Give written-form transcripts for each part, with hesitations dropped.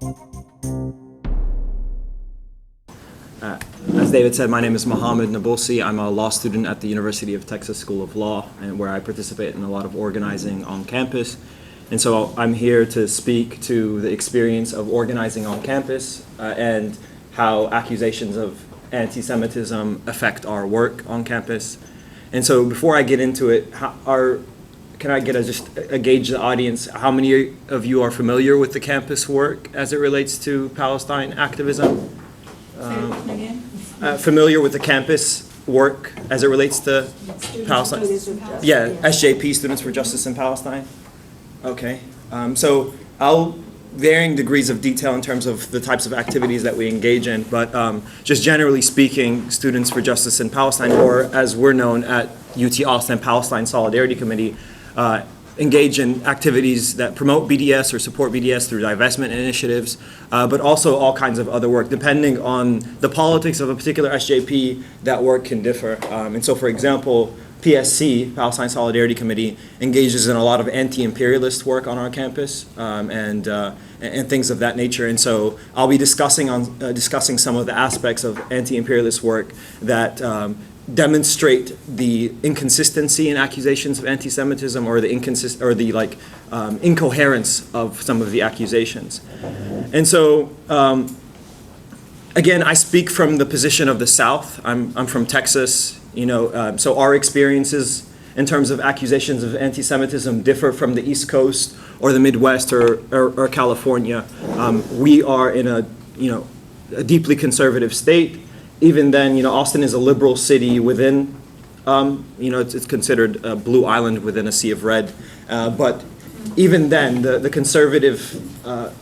As David said, my name is Mohammed Nabulsi. I'm a law student at the University of Texas School of Law, and where I participate in a lot of organizing on campus. And so I'm here to speak to the experience of organizing on campus and how accusations of anti-Semitism affect our work on campus. And so before I get into it, can I get just a gauge the audience? How many of you are familiar with the campus work as it relates to Palestine activism? Familiar with the campus work as it relates to Palestine? Yeah, SJP, Students for Justice in Palestine. Okay, so varying degrees of detail in terms of the types of activities that we engage in, but just generally speaking, Students for Justice in Palestine, or as we're known at UT Austin, Palestine Solidarity Committee, engage in activities that promote BDS or support BDS through divestment initiatives, but also all kinds of other work. Depending on the politics of a particular SJP, that work can differ. And so, for example, PSC, Palestine Solidarity Committee, engages in a lot of anti-imperialist work on our campus and things of that nature. And so I'll be discussing some of the aspects of anti-imperialist work that demonstrate the inconsistency in accusations of anti-Semitism, or the incoherence of some of the accusations. And so, again, I speak from the position of the South. I'm from Texas. So our experiences in terms of accusations of anti-Semitism differ from the East Coast or the Midwest or California. We are in a deeply conservative state. Even then, Austin is a liberal city within, it's considered a blue island within a sea of red. But even then, the conservative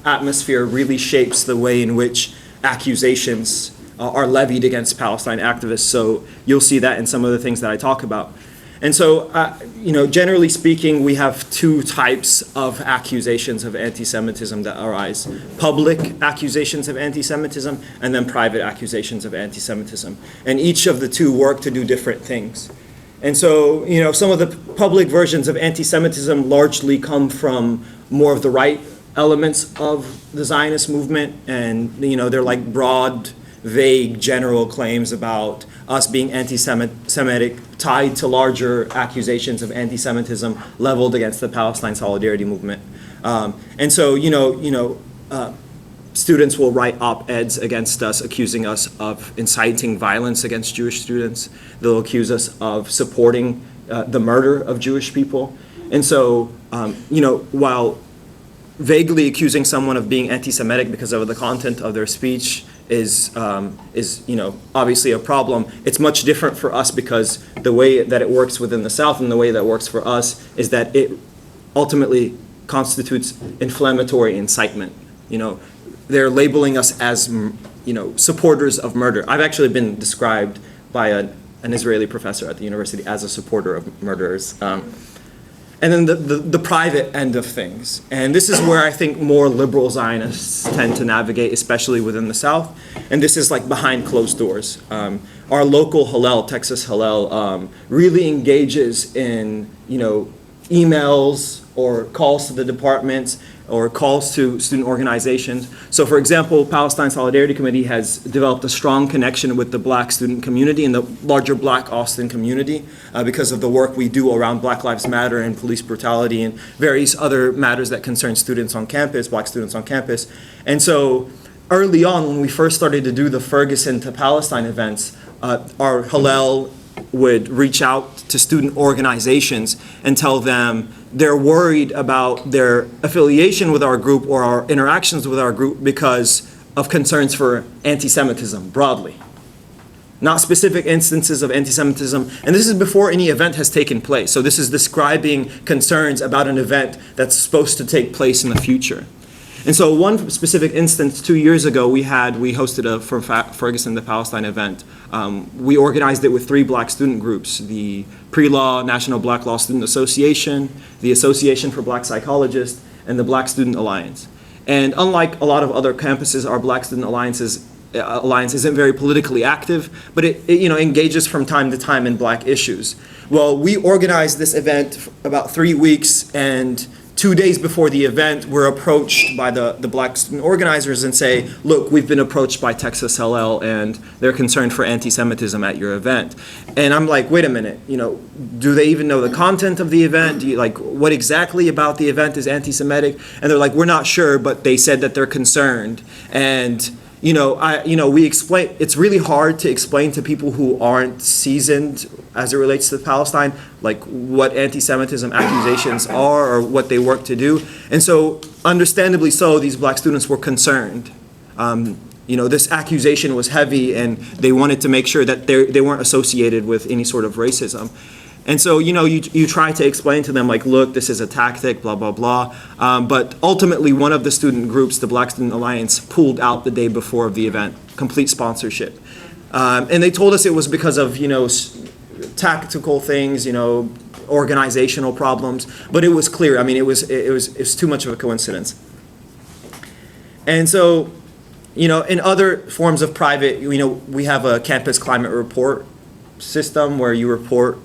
atmosphere really shapes the way in which accusations are levied against Palestine activists. So you'll see that in some of the things that I talk about. And so, generally speaking, we have two types of accusations of anti-Semitism that arise: public accusations of anti-Semitism and then private accusations of anti-Semitism. And each of the two work to do different things. And so, some of the public versions of anti-Semitism largely come from more of the right elements of the Zionist movement, and they're like broad, vague, general claims about us being anti-Semitic, tied to larger accusations of anti-Semitism leveled against the Palestine Solidarity movement. And so, students will write op-eds against us, accusing us of inciting violence against Jewish students. They'll accuse us of supporting the murder of Jewish people. And so, while vaguely accusing someone of being anti-Semitic because of the content of their speech is obviously a problem, it's much different for us because the way that it works within the South and the way that works for us is that it ultimately constitutes inflammatory incitement. They're labeling us as supporters of murder. I've actually been described by an Israeli professor at the university as a supporter of murderers. And then the private end of things. And this is where I think more liberal Zionists tend to navigate, especially within the South. And this is like behind closed doors. Our local Hillel, Texas Hillel, really engages in, emails or calls to the departments or calls to student organizations. So for example, Palestine Solidarity Committee has developed a strong connection with the Black student community and the larger Black Austin community because of the work we do around Black Lives Matter and police brutality and various other matters that concern students on campus, Black students on campus. And so early on, when we first started to do the Ferguson to Palestine events, our Hillel would reach out to student organizations and tell them they're worried about their affiliation with our group or our interactions with our group because of concerns for anti-Semitism broadly. Not specific instances of anti-Semitism, and this is before any event has taken place. So this is describing concerns about an event that's supposed to take place in the future. And so one specific instance, 2 years ago, we hosted a Ferguson to Palestine event. We organized it with 3 Black student groups: the Pre-Law National Black Law Student Association, the Association for Black Psychologists, and the Black Student Alliance. And unlike a lot of other campuses, our Black Student Alliance isn't very politically active, but it engages from time to time in Black issues. Well, we organized this event about 3 weeks, and 2 days before the event, we're approached by the black student organizers and say, look, we've been approached by Texas LL and they're concerned for anti-Semitism at your event. And I'm like, wait a minute, do they even know the content of the event? What exactly about the event is anti-Semitic? And they're like, we're not sure, but they said that they're concerned. And we explain, it's really hard to explain to people who aren't seasoned as it relates to Palestine, like what anti-Semitism accusations are or what they work to do. And so, understandably so, these black students were concerned. This accusation was heavy and they wanted to make sure that they weren't associated with any sort of racism. And so, you try to explain to them, like, look, this is a tactic, blah, blah, blah. But ultimately, one of the student groups, the Black Student Alliance, pulled out the day before of the event, complete sponsorship. And they told us it was because of, tactical things, organizational problems. But it was clear. I mean, it was too much of a coincidence. And so, in other forms of private, we have a campus climate report system where you report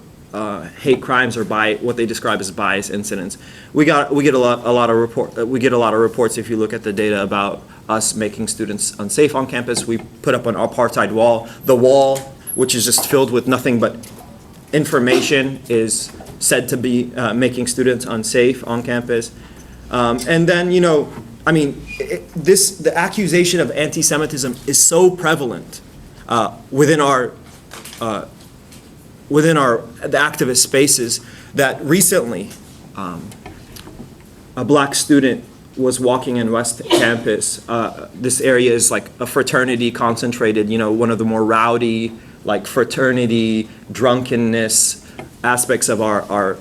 hate crimes or what they describe as bias incidents. We get a lot of reports if you look at the data about us making students unsafe on campus. We put up an apartheid wall. The wall, which is just filled with nothing but information, is said to be making students unsafe on campus. And then, the accusation of anti-Semitism is so prevalent within the activist spaces that recently a black student was walking in West Campus. This area is like a fraternity concentrated, one of the more rowdy, like fraternity, drunkenness aspects of our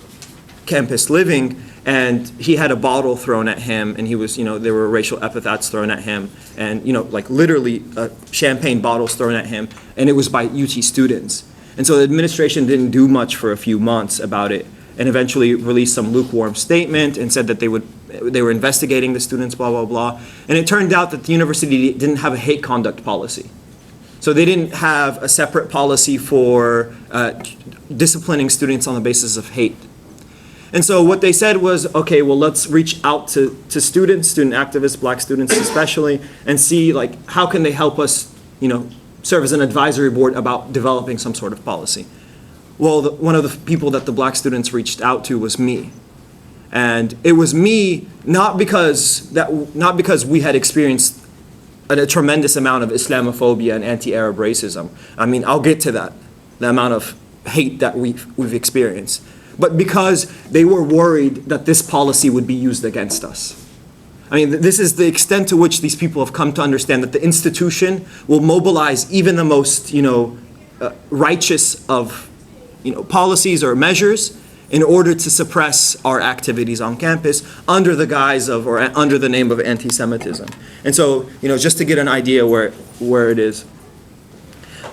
campus living. And he had a bottle thrown at him, and he was, there were racial epithets thrown at him, and, literally champagne bottles thrown at him, and it was by UT students. And so the administration didn't do much for a few months about it, and eventually released some lukewarm statement and said that they were investigating the students, blah, blah, blah. And it turned out that the university didn't have a hate conduct policy. So they didn't have a separate policy for disciplining students on the basis of hate. And so what they said was, okay, well, let's reach out to students, student activists, black students especially, and see, how can they help us, serve as an advisory board about developing some sort of policy. Well, one of the people that the black students reached out to was me. And it was me, not because we had experienced a tremendous amount of Islamophobia and anti-Arab racism. I mean, I'll get to that, the amount of hate that we've experienced. But because they were worried that this policy would be used against us. I mean, this is the extent to which these people have come to understand that the institution will mobilize even the most, righteous of, policies or measures in order to suppress our activities on campus under the guise of, or under the name of anti-Semitism. And so, just to get an idea where it is.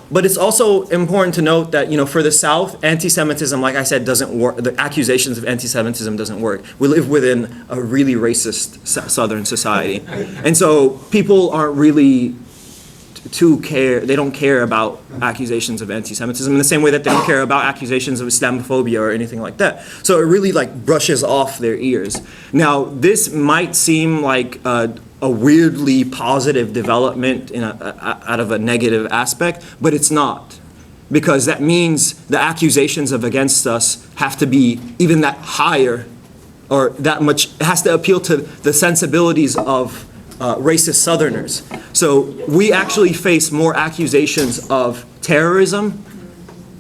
But it's also important to note that, for the South, anti-Semitism, like I said, doesn't work. The accusations of anti-Semitism doesn't work. We live within a really racist Southern society. And so people aren't really they don't care about accusations of anti-Semitism in the same way that they don't care about accusations of Islamophobia or anything like that. So it really brushes off their ears. Now, this might seem like a weirdly positive development out of a negative aspect, but it's not. Because that means the accusations against us have to be even that higher, or that much, it has to appeal to the sensibilities of racist Southerners. So we actually face more accusations of terrorism,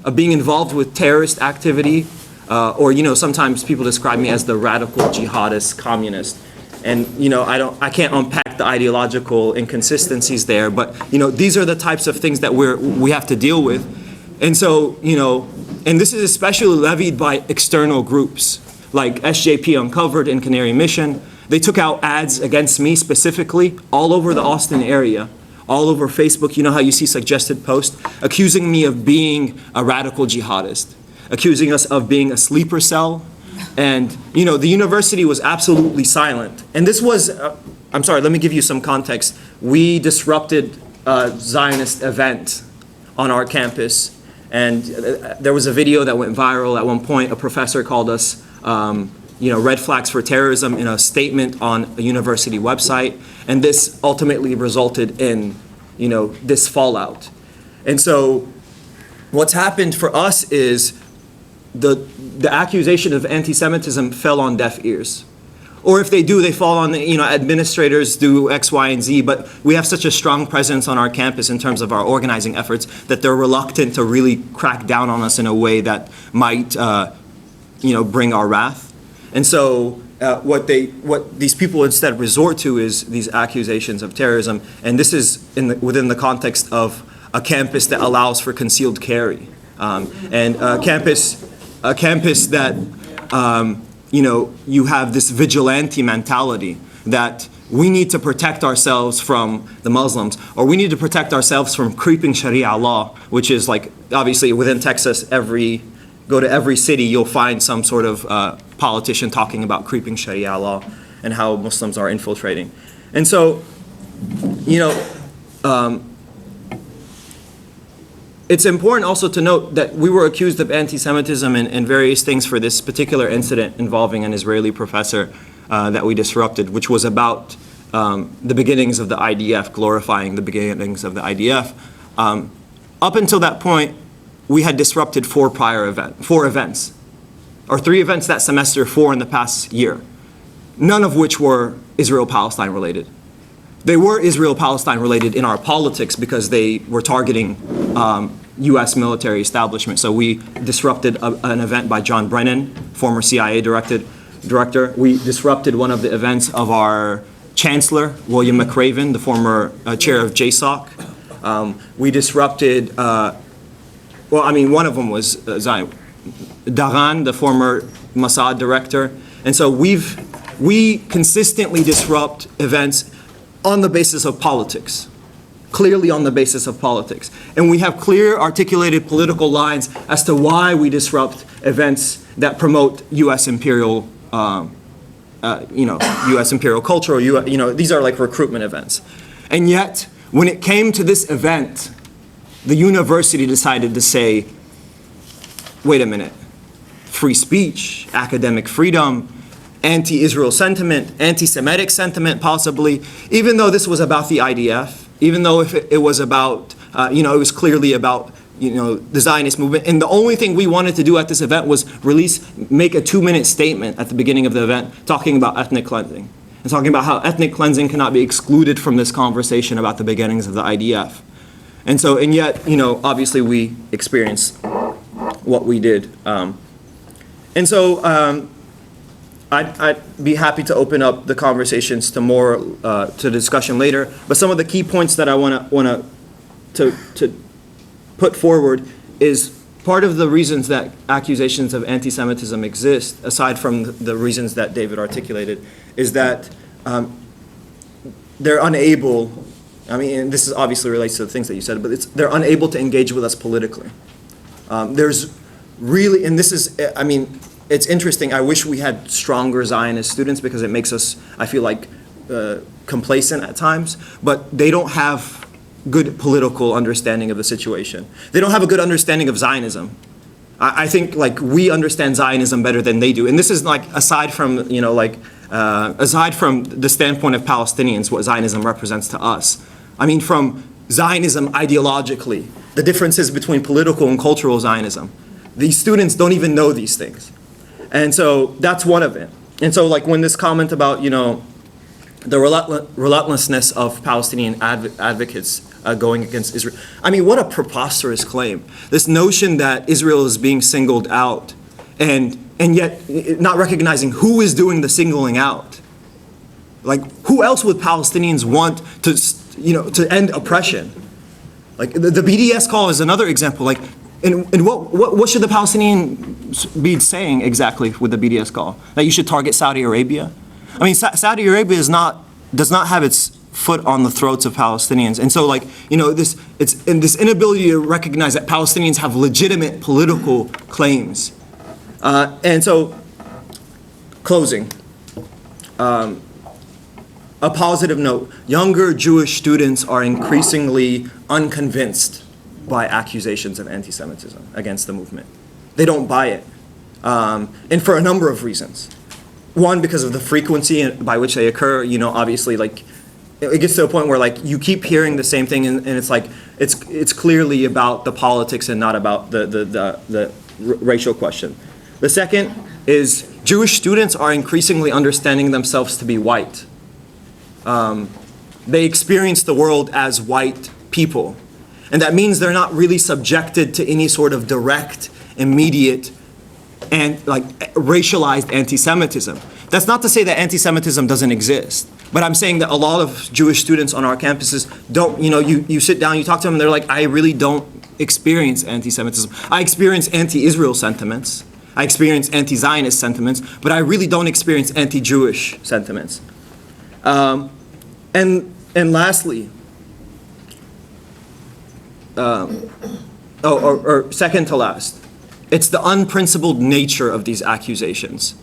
of being involved with terrorist activity, or sometimes people describe me as the radical jihadist communist. And I can't unpack the ideological inconsistencies there, but these are the types of things that we have to deal with. And so and this is especially levied by external groups like SJP Uncovered and Canary Mission. They took out ads against me specifically all over the Austin area, all over Facebook. You know how you see suggested posts accusing me of being a radical jihadist, accusing us of being a sleeper cell. And, the university was absolutely silent. And this was, I'm sorry, let me give you some context. We disrupted a Zionist event on our campus. And there was a video that went viral at one point. A professor called us red flags for terrorism in a statement on a university website, and this ultimately resulted in, this fallout. And so what's happened for us is the accusation of anti-Semitism fell on deaf ears. Or if they do, they fall on, administrators do X, Y, and Z, but we have such a strong presence on our campus in terms of our organizing efforts that they're reluctant to really crack down on us in a way that might, bring our wrath. And so what these people instead resort to is these accusations of terrorism, and this is within the context of a campus that allows for concealed carry, and a campus that you have this vigilante mentality that we need to protect ourselves from the Muslims, or we need to protect ourselves from creeping Sharia law, which is like, obviously within Texas, go to every city, you'll find some sort of politician talking about creeping Sharia law and how Muslims are infiltrating. And so, it's important also to note that we were accused of anti-Semitism and various things for this particular incident involving an Israeli professor that we disrupted, which was about the beginnings of the IDF, glorifying the beginnings of the IDF. Up until that point, we had disrupted four events, or 3 events that semester, 4 in the past year, none of which were Israel-Palestine related. They were Israel-Palestine related in our politics because they were targeting U.S. military establishment. So we disrupted an event by John Brennan, former CIA director. We disrupted one of the events of our chancellor, William McRaven, the former chair of JSOC. We disrupted, one of them was Daran, the former Mossad director. And so we consistently disrupt events on the basis of politics, clearly on the basis of politics. And we have clear articulated political lines as to why we disrupt events that promote U.S. imperial, U.S. imperial culture, or these are like recruitment events. And yet, when it came to this event, the university decided to say, wait a minute, free speech, academic freedom, anti-Israel sentiment, anti-Semitic sentiment possibly, even though this was about the IDF, even though if it was about, it was clearly about, the Zionist movement. And the only thing we wanted to do at this event was make a 2-minute statement at the beginning of the event talking about ethnic cleansing and talking about how ethnic cleansing cannot be excluded from this conversation about the beginnings of the IDF. And so, and yet, obviously we experienced what we did. And so I'd be happy to open up the conversations to more to discussion later. But some of the key points that I want to put forward is part of the reasons that accusations of anti-Semitism exist, aside from the reasons that David articulated, is that they're unable. And this is obviously relates to the things that you said, but they're unable to engage with us politically. There's really, and this is, it's interesting. I wish we had stronger Zionist students because it makes us, I feel like, complacent at times, but they don't have good political understanding of the situation. They don't have a good understanding of Zionism. I think we understand Zionism better than they do. And this is aside from, aside from the standpoint of Palestinians, what Zionism represents to us. From Zionism ideologically, the differences between political and cultural Zionism. These students don't even know these things. And so that's one of it. And so when this comment about, the relentlessness of Palestinian advocates going against Israel, what a preposterous claim. This notion that Israel is being singled out and yet not recognizing who is doing the singling out. Who else would Palestinians want to end oppression? The BDS call is another example. And what should the Palestinians be saying exactly with the BDS call? That you should target Saudi Arabia? Saudi Arabia does not have its foot on the throats of Palestinians. And so this inability to recognize that Palestinians have legitimate political claims. And so, closing. A positive note, younger Jewish students are increasingly unconvinced by accusations of anti-Semitism against the movement. They don't buy it, and for a number of reasons. one, because of the frequency by which they occur. Obviously, like, it gets to a point where, like, you keep hearing the same thing, and it's like it's clearly about the politics and not about the racial question. The second is Jewish students are increasingly understanding themselves to be white. They experience the world as white people, and that means they're not really subjected to any sort of direct, immediate, and like racialized anti-Semitism. That's not to say that anti-Semitism doesn't exist, but I'm saying that a lot of Jewish students on our campuses don't, you sit down, you talk to them, and they're like, I really don't experience anti-Semitism. I experience anti-Israel sentiments. I experience anti-Zionist sentiments, but I really don't experience anti-Jewish sentiments. And lastly, or second to last, it's the unprincipled nature of these accusations.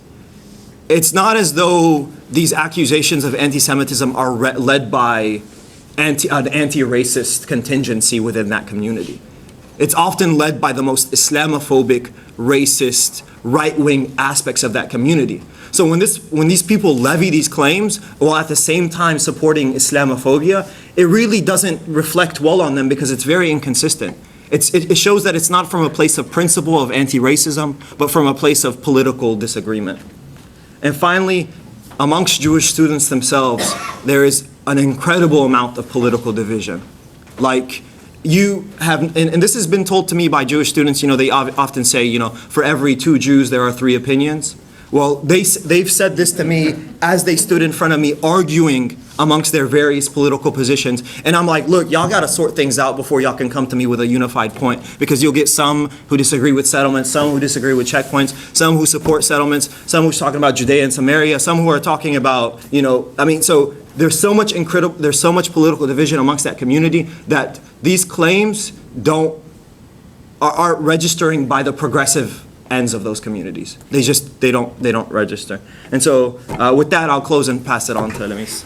It's not as though these accusations of anti-Semitism are led by an anti-racist contingency within that community. It's often led by the most Islamophobic, racist, right-wing aspects of that community. So when these people levy these claims while at the same time supporting Islamophobia, it really doesn't reflect well on them because it's very inconsistent. It shows that it's not from a place of principle of anti-racism, but from a place of political disagreement. And finally, amongst Jewish students themselves, there is an incredible amount of political division. Like, you have, and this has been told to me by Jewish students, they often say, for every 2 Jews, there are 3 opinions. Well, they've said this to me as they stood in front of me arguing amongst their various political positions. And I'm like, look, y'all got to sort things out before y'all can come to me with a unified point, because you'll get some who disagree with settlements, some who disagree with checkpoints, some who support settlements, some who's talking about Judea and Samaria, some who are talking about, so there's so much political division amongst that community that these claims aren't registering by the progressive ends of those communities. They don't register. And so with that, I'll close and pass it on to Lemis.